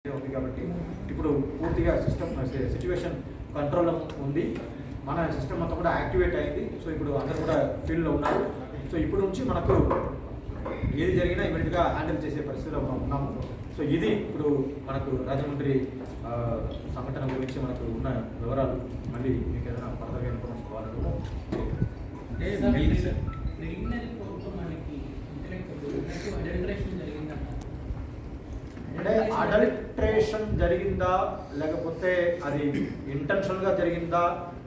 ఉంది కాబట్టి ఇప్పుడు పూర్తిగా సిచ్యువేషన్ కంట్రోల్లో ఉంది. మన సిస్టమ్ మొత్తం కూడా యాక్టివేట్ అయింది. సో ఇప్పుడు అందరూ కూడా ఫీల్డ్లో ఉన్నారు. సో ఇప్పుడు నుంచి మనకు ఏది జరిగినా ఇమీడియట్గా హ్యాండిల్ చేసే పరిస్థితిలో మనం ఉన్నాము. సో ఇది ఇప్పుడు మనకు రాజమండ్రి సంఘటన గురించి మనకు ఉన్న వివరాలు. మళ్ళీ మీకు ఏదైనా ఫర్దర్గా ఇన్ఫర్మేషన్ కావాలంటే అంటే అడల్ట్రేషన్ జరిగిందా, లేకపోతే అది ఇంటెన్షనల్గా జరిగిందా,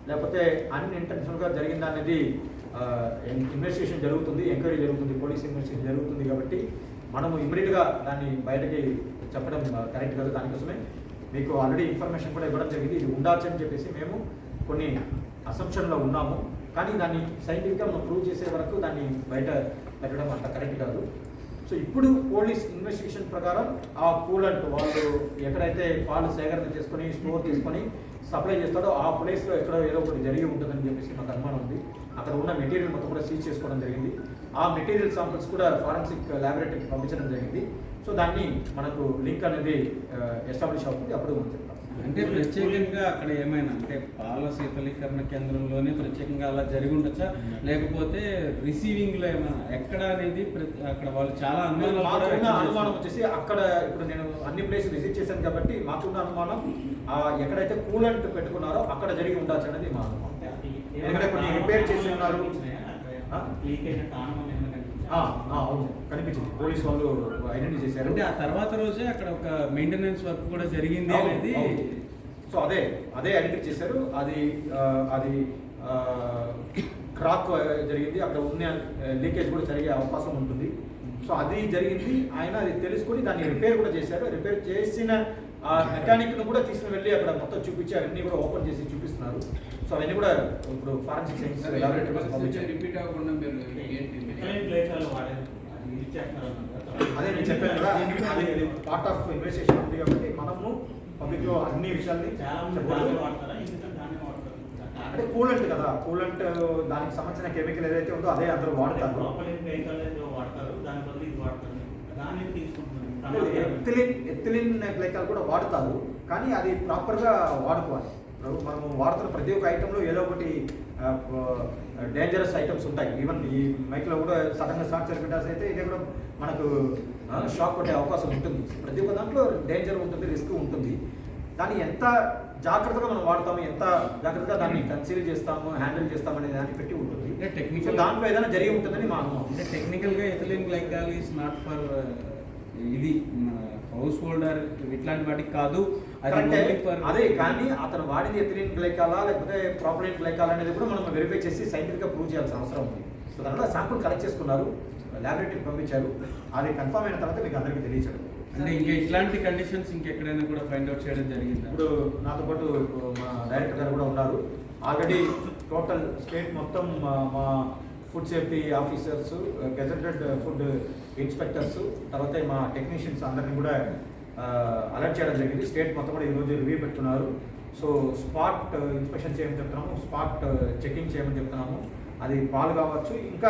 లేకపోతే అన్ఇంటెన్షనల్గా జరిగిందా అనేది ఇన్వెస్టిగేషన్ జరుగుతుంది, ఎంక్వైరీ జరుగుతుంది, పోలీస్ ఇన్వెస్టిగేషన్ జరుగుతుంది. కాబట్టి మనము ఇమ్మీడియట్గా దాన్ని బయటకి చెప్పడం కరెక్ట్ కాదు. దానికోసమే మీకు ఆల్రెడీ ఇన్ఫర్మేషన్ కూడా ఇవ్వడం జరిగింది. ఇది ఉండొచ్చు అని చెప్పేసి మేము కొన్ని అసంప్షన్లో ఉన్నాము. కానీ దాన్ని సైంటిఫిక్గా మనం ప్రూవ్ చేసే వరకు దాన్ని బయట పెట్టడం అంత కరెక్ట్ కాదు. సో ఇప్పుడు పోలీస్ ఇన్వెస్టిగేషన్ ప్రకారం ఆ కూలంట్ వాళ్ళు ఎక్కడైతే పాలు సేకరణ చేసుకొని స్టోర్ చేసుకొని సప్లై చేస్తాడో ఆ ప్లేస్లో ఎక్కడో ఏదో ఒకటి జరిగి ఉంటుందని చెప్పేసి మాకు అనుమానం ఉంది. అక్కడ ఉన్న మెటీరియల్ మొత్తం కూడా సీజ్ చేసుకోవడం జరిగింది. ఆ మెటీరియల్ శాంపిల్స్ కూడా ఫారెన్సిక్ ల్యాబొరేటరీకి పంపించడం జరిగింది. సో దాన్ని మనకు లింక్ అనేది ఎస్టాబ్లిష్ అవుతుంది. అప్పుడు మనం చెప్తాం. అంటే ప్రత్యేకంగా అక్కడ ఏమైనా అంటే పాల శీతలీకరణ కేంద్రంలోనే ప్రత్యేకంగా అలా జరిగి ఉండొచ్చా, లేకపోతే రిసీవింగ్లో ఏమైనా ఎక్కడ అనేది అక్కడ వాళ్ళు చాలా అనుమానం వచ్చేసి అక్కడ ఇప్పుడు నేను అన్ని ప్లేస్ విజిట్ చేశాను కాబట్టి మాకున్న అనుమానం ఎక్కడైతే కూలంట్ పెట్టుకున్నారో అక్కడ జరిగి ఉండొచ్చు అనేది మా అనుమానం. ఎందుకంటే కొన్ని రిపేర్ చేసి ఉన్నారు. అవును, కనిపించింది. పోలీస్ వాళ్ళు ఐడెంటిఫై చేశారు. అంటే ఆ తర్వాత రోజే అక్కడ ఒక మెయింటెనెన్స్ వర్క్ కూడా జరిగింది అనేది. సో అదే ఐడెంటిఫై చేశారు. అది క్రాక్ జరిగింది. అక్కడ ఉన్న లీకేజ్ కూడా జరిగే అవకాశం ఉంటుంది. సో అది జరిగింది. ఆయన అది తెలుసుకొని దాన్ని రిపేర్ కూడా చేశారు. రిపేర్ చేసిన ఆ మెకానిక్ను కూడా తీసుకుని వెళ్ళి అక్కడ మొత్తం చూపించి అవన్నీ కూడా ఓపెన్ చేసి చూపిస్తున్నారు. సో అవన్నీ కూడా ఇప్పుడు ఫారెన్సిక్ సైన్స్ ల్యాబొరేటరీ రిపీట్ అవ్వకుండా అదే నేను చెప్పాను కదా, అది పార్ట్ ఆఫ్ ఇన్వెస్టిగేషన్ ఉంది కాబట్టి మనము పబ్లిక్లో అన్ని విషయాల్ని అంటే కూలంట్ కదా, కూలంట్ దానికి సంబంధించిన కెమికల్ ఏదైతే ఉందో అదే అందరూ వాడతారు. ఎథిలిన్ గ్లైకాల్ కూడా వాడతారు, కానీ అది ప్రాపర్గా వాడుకోవాలి. మనము వాడుతున్న ప్రతి ఒక్క ఐటెంలో ఏదో ఒకటి డేంజరస్ ఐటమ్స్ ఉంటాయి. ఈవెన్ ఈ మైక్లో కూడా సడన్గా షార్ట్ సర్క్యూట్ అయితే ఇదే కూడా మనకు షాక్ కొట్టే అవకాశం ఉంటుంది. ప్రతి ఒక్క దాంట్లో డేంజర్ ఉంటుంది, రిస్క్ ఉంటుంది. దాన్ని ఎంత జాగ్రత్తగా మనం వాడతాము, ఎంత జాగ్రత్తగా దాన్ని కన్సిడర్ చేస్తాము, హ్యాండిల్ చేస్తాము అనే దాన్ని పెట్టి ఉంటుంది. టెక్నికల్ దాంట్లో ఏదైనా జరిగి ఉంటుందని మా అనుభవం. అంటే టెక్నికల్గా ethylene glycol is not for ఇది హౌస్ హోల్డర్ ఇట్లాంటి వాటికి కాదు. అదే కానీ అతను వాడింది ఎథిలిన్ గ్లైకాలా లేకపోతే ప్రాపలిన్ గ్లైకాలా అనేది కూడా మనం వెరిఫై చేసి సైంటిఫిక్గా ప్రూవ్ చేయాల్సిన అవసరం ఉంది. సో దానివల్ల శాంపుల్ కలెక్ట్ చేసుకున్నారు, ల్యాబొరేటరీకి పంపించారు. అది కన్ఫర్మ్ అయిన తర్వాత మీకు అందరికీ తెలియచాడు. అంటే ఇంకా ఇట్లాంటి కండిషన్స్ ఇంకెక్కడైనా కూడా ఫైండ్ అవుట్ చేయడం జరిగింది. ఇప్పుడు నాతో పాటు మా డైరెక్టర్ గారు కూడా ఉన్నారు. ఆల్రెడీ టోటల్ స్టేట్ మొత్తం మా food safety officers, gazetted food inspectors, తర్వాత మా టెక్నీషియన్స్ అందరినీ కూడా అలర్ట్ చేయడం జరిగింది. స్టేట్ మొత్తం కూడా ఈరోజు రివ్యూ పెట్టుకున్నారు. సో స్పాట్ ఇన్స్పెక్షన్ చేయమని చెప్తున్నాము, స్పాట్ చెకింగ్ చేయమని చెప్తున్నాము. అది పాలు కావచ్చు, ఇంకా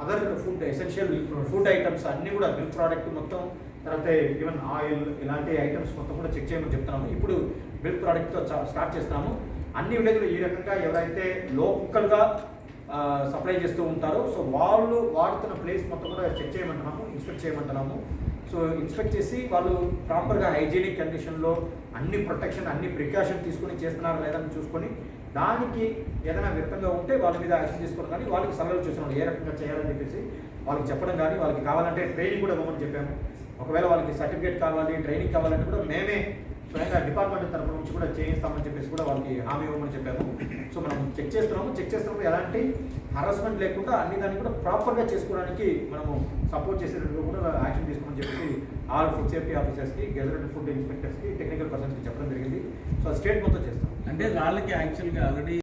other food essential food items అన్నీ కూడా మిల్క్ ప్రోడక్ట్ మొత్తం, తర్వాత ఈవెన్ ఆయిల్ ఇలాంటి ఐటమ్స్ మొత్తం కూడా చెక్ చేయమని చెప్తున్నాము. ఇప్పుడు మిల్క్ ప్రోడక్ట్తో స్టార్ట్ చేస్తున్నాము. అన్ని విలేజ్లు ఈ రకంగా ఎవరైతే లోకల్గా సప్లై చేస్తూ ఉంటారో సో వాళ్ళు వాడుతున్న ప్లేస్ మొత్తం కూడా చెక్ చేయమంటున్నాము, ఇన్స్పెక్ట్ చేయమంటున్నాము. సో ఇన్స్పెక్ట్ చేసి వాళ్ళు ప్రాపర్గా హైజీనిక్ కండిషన్లో అన్ని ప్రొటెక్షన్, అన్ని ప్రికాషన్ తీసుకొని చేస్తున్నారా లేదని చూసుకొని దానికి ఏదైనా విధంగా ఉంటే వాళ్ళ మీద యాక్షన్ తీసుకోవడం కానీ వాళ్ళకి సలహాలు చూస్తున్నాం ఏ రకంగా చేయాలని చెప్పేసి వాళ్ళకి చెప్పడం కానీ, వాళ్ళకి కావాలంటే ట్రైనింగ్ కూడా ఇవ్వమని చెప్పాము. ఒకవేళ వాళ్ళకి సర్టిఫికేట్ కావాలి, ట్రైనింగ్ కావాలంటే కూడా మేమే స్వయంగా డిపార్ట్మెంట్ తరఫు నుంచి కూడా చేయిస్తామని చెప్పేసి కూడా వాళ్ళకి హామీ ఇవ్వమని చెప్పాము. సో మనం చెక్ చేస్తున్నప్పుడు ఎలాంటి హరాస్మెంట్ లేకుండా అన్ని దాన్ని కూడా ప్రాపర్గా చేసుకోవడానికి మనము సపోర్ట్ చేసేటప్పుడు కూడా యాక్షన్ తీసుకోమని చెప్పేసి ఆల్ ఫుడ్ సేఫ్టీ ఆఫీసర్స్కి, గెజెటెడ్ ఫుడ్ ఇన్స్పెక్టర్స్కి, టెక్నికల్ పర్సన్స్కి చెప్పడం జరిగింది. సో స్టేట్ మొత్తం చేస్తాం. అంటే వాళ్ళకి యాక్చువల్గా ఆల్రెడీ